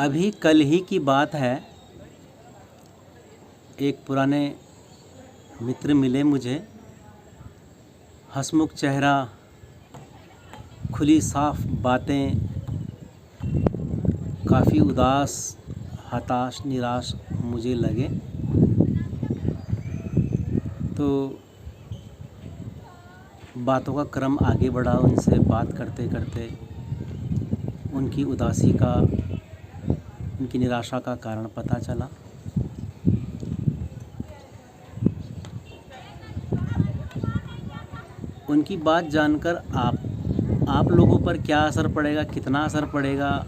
अभी कल ही की बात है, एक पुराने मित्र मिले मुझे। हंसमुख चेहरा, खुली साफ बातें, काफ़ी उदास, हताश, निराश मुझे लगे। तो बातों का क्रम आगे बढ़ा। उनसे बात करते करते उनकी उदासी का, उनकी निराशा का कारण पता चला। उनकी बात जानकर आप लोगों पर क्या असर पड़ेगा, कितना असर पड़ेगा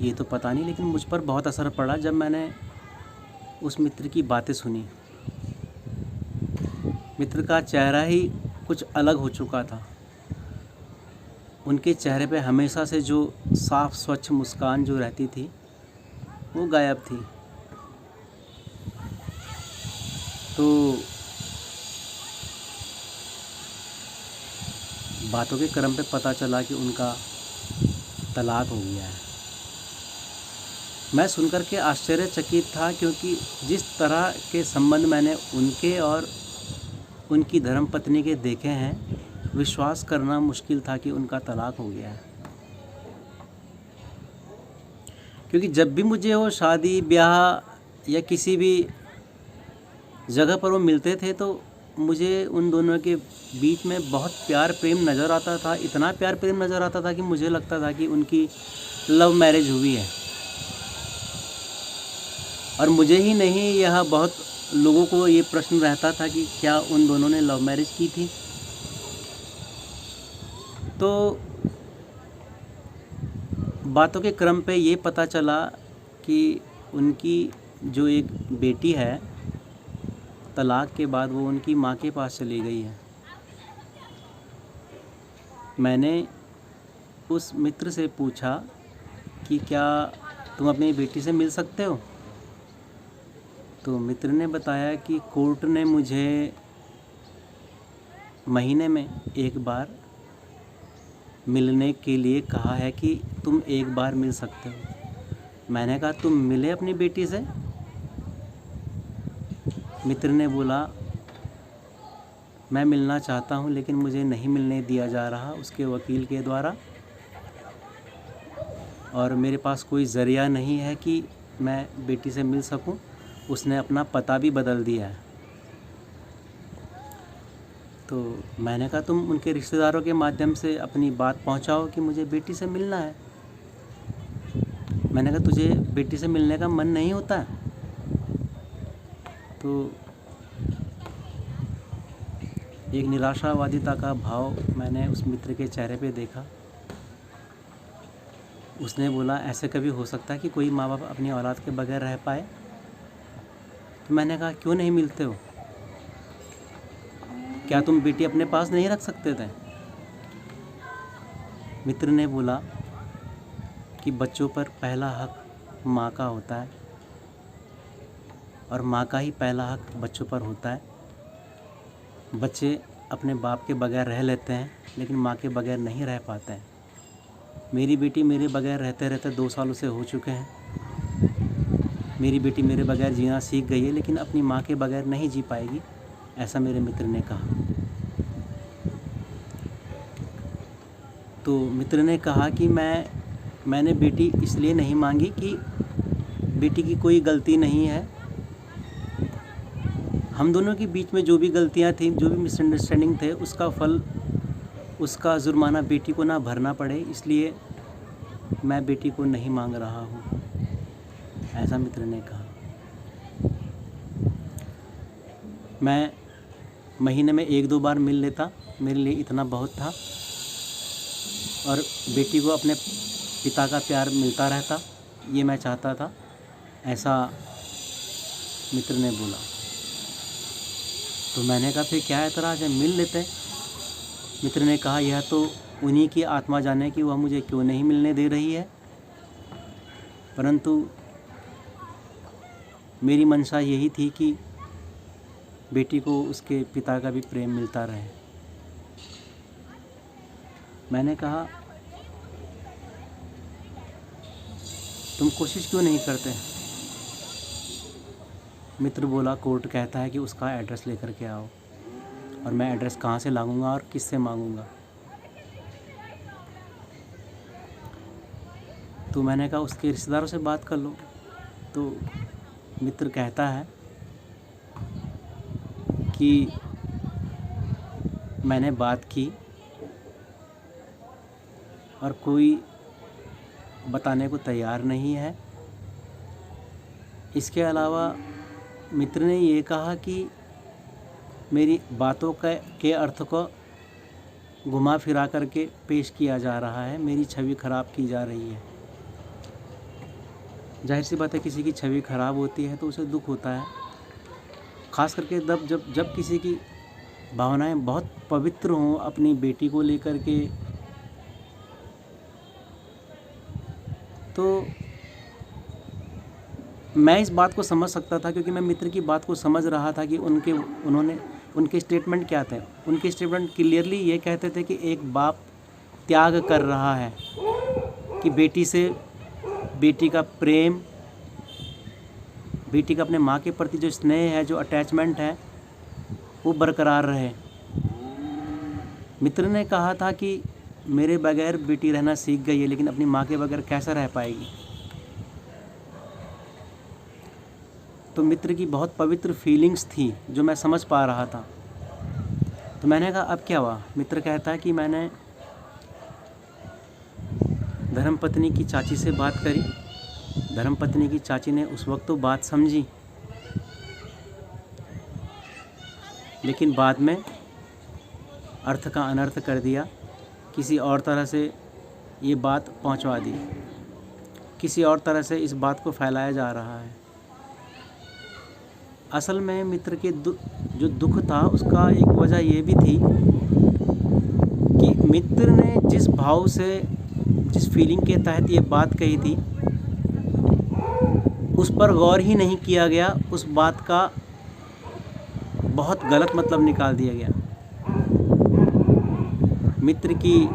ये तो पता नहीं, लेकिन मुझ पर बहुत असर पड़ा जब मैंने उस मित्र की बातें सुनी। मित्र का चेहरा ही कुछ अलग हो चुका था। उनके चेहरे पे हमेशा से जो साफ स्वच्छ मुस्कान जो रहती थी वो गायब थी। तो बातों के क्रम पे पता चला कि उनका तलाक हो गया है। मैं सुनकर के आश्चर्यचकित था, क्योंकि जिस तरह के संबंध मैंने उनके और उनकी धर्मपत्नी के देखे हैं, विश्वास करना मुश्किल था कि उनका तलाक हो गया है। क्योंकि जब भी मुझे वो शादी ब्याह या किसी भी जगह पर वो मिलते थे तो मुझे उन दोनों के बीच में बहुत प्यार प्रेम नज़र आता था। इतना प्यार प्रेम नज़र आता था कि मुझे लगता था कि उनकी लव मैरिज हुई है। और मुझे ही नहीं, यह बहुत लोगों को ये प्रश्न रहता था कि क्या उन दोनों ने लव मैरिज की थी। तो बातों के क्रम पे ये पता चला कि उनकी जो एक बेटी है, तलाक के बाद वो उनकी माँ के पास चली गई है। मैंने उस मित्र से पूछा कि क्या तुम अपनी बेटी से मिल सकते हो। तो मित्र ने बताया कि कोर्ट ने मुझे महीने में एक बार मिलने के लिए कहा है कि तुम एक बार मिल सकते हो। मैंने कहा तुम मिले अपनी बेटी से। मित्र ने बोला मैं मिलना चाहता हूँ, लेकिन मुझे नहीं मिलने दिया जा रहा उसके वकील के द्वारा, और मेरे पास कोई ज़रिया नहीं है कि मैं बेटी से मिल सकूँ। उसने अपना पता भी बदल दिया है। तो मैंने कहा तुम उनके रिश्तेदारों के माध्यम से अपनी बात पहुंचाओ कि मुझे बेटी से मिलना है। मैंने कहा तुझे बेटी से मिलने का मन नहीं होता है? तो एक निराशावादिता का भाव मैंने उस मित्र के चेहरे पे देखा। उसने बोला ऐसे कभी हो सकता है कि कोई माँ बाप अपनी औलाद के बगैर रह पाए? तो मैंने कहा क्यों नहीं मिलते हो? क्या तुम बेटी अपने पास नहीं रख सकते थे? मित्र ने बोला कि बच्चों पर पहला हक माँ का होता है, और माँ का ही पहला हक बच्चों पर होता है। बच्चे अपने बाप के बगैर रह लेते हैं, लेकिन माँ के बगैर नहीं रह पाते हैं। मेरी बेटी मेरे बगैर रहते रहते 2 सालों से हो चुके हैं। मेरी बेटी मेरे बगैर जीना सीख गई है, लेकिन अपनी माँ के बगैर नहीं जी पाएगी, ऐसा मेरे मित्र ने कहा। तो मित्र ने कहा कि मैंने बेटी इसलिए नहीं मांगी कि बेटी की कोई गलती नहीं है। हम दोनों के बीच में जो भी गलतियां थी, जो भी मिसअंडरस्टैंडिंग थे, उसका फल, उसका जुर्माना बेटी को ना भरना पड़े, इसलिए मैं बेटी को नहीं मांग रहा हूँ, ऐसा मित्र ने कहा। मैं महीने में 1-2 बार मिल लेता, मेरे लिए इतना बहुत था, और बेटी को अपने पिता का प्यार मिलता रहता, ये मैं चाहता था, ऐसा मित्र ने बोला। तो मैंने कहा फिर क्या एतराज़ है, मिल लेते। मित्र ने कहा यह तो उन्हीं की आत्मा जाने कि वह मुझे क्यों नहीं मिलने दे रही है, परंतु मेरी मंशा यही थी कि बेटी को उसके पिता का भी प्रेम मिलता रहे। मैंने कहा तुम कोशिश क्यों नहीं करते? मित्र बोला, कोर्ट कहता है कि उसका एड्रेस लेकर के आओ, और मैं एड्रेस कहाँ से लाऊंगा और किससे मांगूंगा? तो मैंने कहा उसके रिश्तेदारों से बात कर लो। तो मित्र कहता है कि मैंने बात की और कोई बताने को तैयार नहीं है। इसके अलावा मित्र ने ये कहा कि मेरी बातों के अर्थ को घुमा फिरा करके पेश किया जा रहा है, मेरी छवि ख़राब की जा रही है। जाहिर सी बात है, किसी की छवि ख़राब होती है तो उसे दुख होता है, ख़ास करके जब किसी की भावनाएं बहुत पवित्र हों अपनी बेटी को लेकर के। तो मैं इस बात को समझ सकता था, क्योंकि मैं मित्र की बात को समझ रहा था कि उनके स्टेटमेंट क्या थे। उनके स्टेटमेंट क्लियरली ये कहते थे कि एक बाप त्याग कर रहा है कि बेटी का प्रेम, बेटी का अपने माँ के प्रति जो स्नेह है, जो अटैचमेंट है, वो बरकरार रहे। मित्र ने कहा था कि मेरे बगैर बेटी रहना सीख गई है, लेकिन अपनी माँ के बगैर कैसे रह पाएगी? तो मित्र की बहुत पवित्र फीलिंग्स थी जो मैं समझ पा रहा था। तो मैंने कहा अब क्या हुआ? मित्र कहता है कि मैंने धर्मपत्नी की चाची से बात करी। धर्मपत्नी की चाची ने उस वक्त तो बात समझी, लेकिन बाद में अर्थ का अनर्थ कर दिया, किसी और तरह से ये बात पहुंचवा दी, किसी और तरह से इस बात को फैलाया जा रहा है। असल में मित्र के जो दुख था उसका एक वजह ये भी थी कि मित्र ने जिस भाव से, जिस फीलिंग के तहत ये बात कही थी, उस पर गौर ही नहीं किया गया। उस बात का बहुत गलत मतलब निकाल दिया गया। मित्र की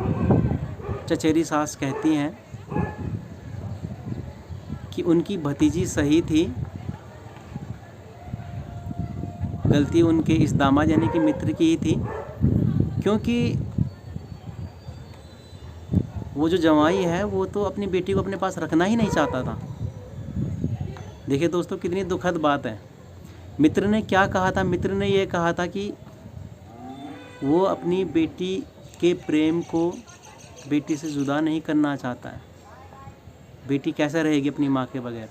चचेरी सास कहती हैं कि उनकी भतीजी सही थी, गलती उनके इस दामाद यानी कि मित्र की ही थी, क्योंकि वो जो जवाई है वो तो अपनी बेटी को अपने पास रखना ही नहीं चाहता था। देखिए दोस्तों, कितनी दुखद बात है। मित्र ने क्या कहा था? मित्र ने ये कहा था कि वो अपनी बेटी के प्रेम को बेटी से जुदा नहीं करना चाहता है। बेटी कैसे रहेगी अपनी माँ के बगैर?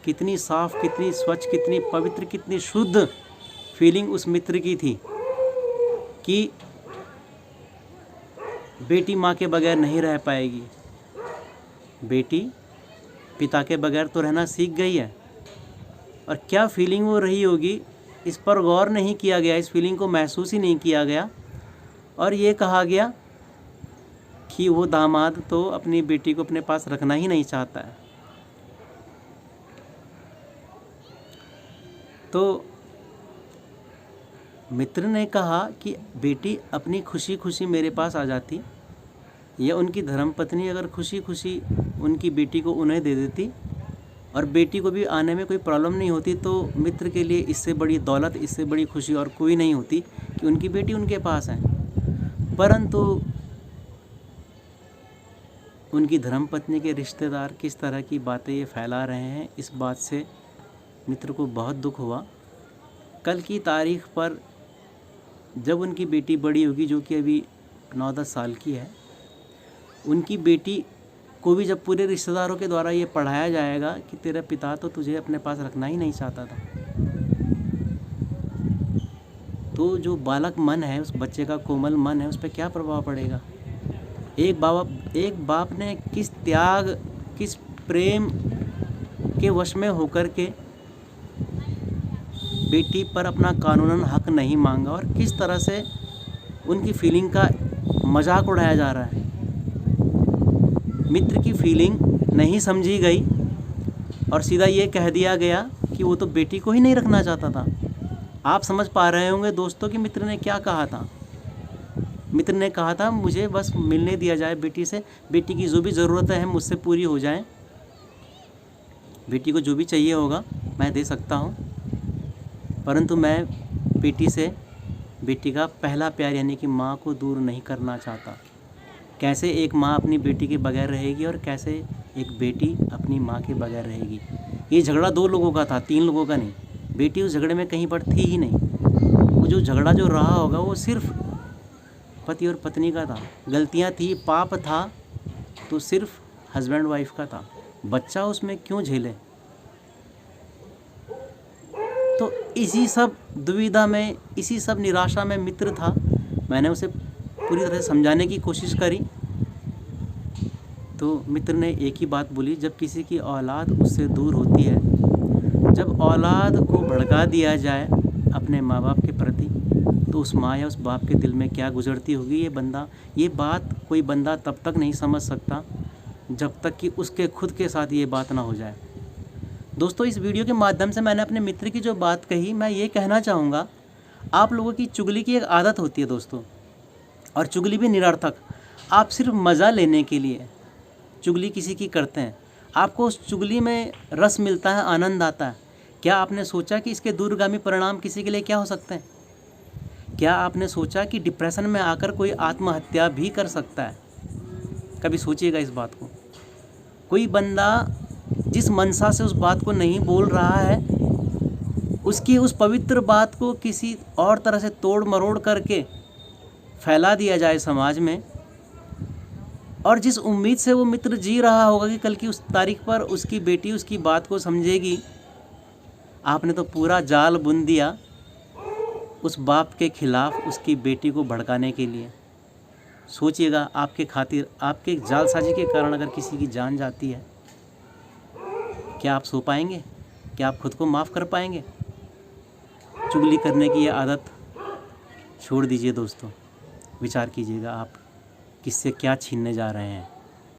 कितनी साफ, कितनी स्वच्छ, कितनी पवित्र, कितनी शुद्ध फीलिंग उस मित्र की थी कि बेटी माँ के बगैर नहीं रह पाएगी। बेटी पिता के बगैर तो रहना सीख गई है, और क्या फीलिंग वो रही होगी इस पर गौर नहीं किया गया, इस फीलिंग को महसूस ही नहीं किया गया, और ये कहा गया कि वो दामाद तो अपनी बेटी को अपने पास रखना ही नहीं चाहता है। तो मित्र ने कहा कि बेटी अपनी खुशी खुशी मेरे पास आ जाती, या उनकी धर्मपत्नी अगर खुशी खुशी उनकी बेटी को उन्हें दे देती और बेटी को भी आने में कोई प्रॉब्लम नहीं होती, तो मित्र के लिए इससे बड़ी दौलत, इससे बड़ी खुशी और कोई नहीं होती कि उनकी बेटी उनके पास है। परंतु उनकी धर्मपत्नी के रिश्तेदार किस तरह की बातें ये फैला रहे हैं, इस बात से मित्र को बहुत दुख हुआ। कल की तारीख पर जब उनकी बेटी बड़ी होगी, जो कि अभी 9-10 साल की है, उनकी बेटी को भी जब पूरे रिश्तेदारों के द्वारा ये पढ़ाया जाएगा कि तेरा पिता तो तुझे अपने पास रखना ही नहीं चाहता था, तो जो बालक मन है, उस बच्चे का कोमल मन है, उस पर क्या प्रभाव पड़ेगा? एक बाप ने किस त्याग, किस प्रेम के वश में होकर के बेटी पर अपना कानूनन हक नहीं मांगा, और किस तरह से उनकी फीलिंग का मजाक उड़ाया जा रहा है। मित्र की फीलिंग नहीं समझी गई और सीधा ये कह दिया गया कि वो तो बेटी को ही नहीं रखना चाहता था। आप समझ पा रहे होंगे दोस्तों कि मित्र ने क्या कहा था। मित्र ने कहा था मुझे बस मिलने दिया जाए बेटी से, बेटी की जो भी ज़रूरतें हैं मुझसे पूरी हो जाएं, बेटी को जो भी चाहिए होगा मैं दे सकता हूँ, परंतु मैं बेटी का पहला प्यार यानी कि माँ को दूर नहीं करना चाहता। कैसे एक माँ अपनी बेटी के बगैर रहेगी और कैसे एक बेटी अपनी माँ के बगैर रहेगी। ये झगड़ा 2 लोगों का था, 3 लोगों का नहीं। बेटी उस झगड़े में कहीं पर थी ही नहीं। वो जो झगड़ा जो रहा होगा वो सिर्फ पति और पत्नी का था। गलतियाँ थी, पाप था तो सिर्फ हस्बैंड वाइफ का था। बच्चा उसमें क्यों झेले। तो इसी सब दुविधा में, इसी सब निराशा में मित्र था। मैंने उसे पूरी तरह से समझाने की कोशिश करी तो मित्र ने एक ही बात बोली, जब किसी की औलाद उससे दूर होती है, जब औलाद को भड़का दिया जाए अपने माँ बाप के प्रति, तो उस माँ या उस बाप के दिल में क्या गुजरती होगी ये बात कोई बंदा तब तक नहीं समझ सकता जब तक कि उसके खुद के साथ ये बात ना हो जाए। दोस्तों, इस वीडियो के माध्यम से मैंने अपने मित्र की जो बात कही, मैं ये कहना चाहूँगा, आप लोगों की चुगली की एक आदत होती है दोस्तों, और चुगली भी निरर्थक। आप सिर्फ मज़ा लेने के लिए चुगली किसी की करते हैं, आपको उस चुगली में रस मिलता है, आनंद आता है। क्या आपने सोचा कि इसके दूरगामी परिणाम किसी के लिए क्या हो सकते हैं? क्या आपने सोचा कि डिप्रेशन में आकर कोई आत्महत्या भी कर सकता है? कभी सोचिएगा इस बात को। कोई बंदा जिस मनसा से उस बात को नहीं बोल रहा है, उसकी उस पवित्र बात को किसी और तरह से तोड़ मरोड़ करके फैला दिया जाए समाज में, और जिस उम्मीद से वो मित्र जी रहा होगा कि कल की उस तारीख पर उसकी बेटी उसकी बात को समझेगी, आपने तो पूरा जाल बुन दिया उस बाप के खिलाफ उसकी बेटी को भड़काने के लिए। सोचिएगा, आपके खातिर, आपके जालसाजी के कारण अगर किसी की जान जाती है, क्या आप सो पाएंगे? क्या आप खुद को माफ़ कर पाएंगे? चुगली करने की ये आदत छोड़ दीजिए दोस्तों। विचार कीजिएगा, आप किससे क्या छीनने जा रहे हैं।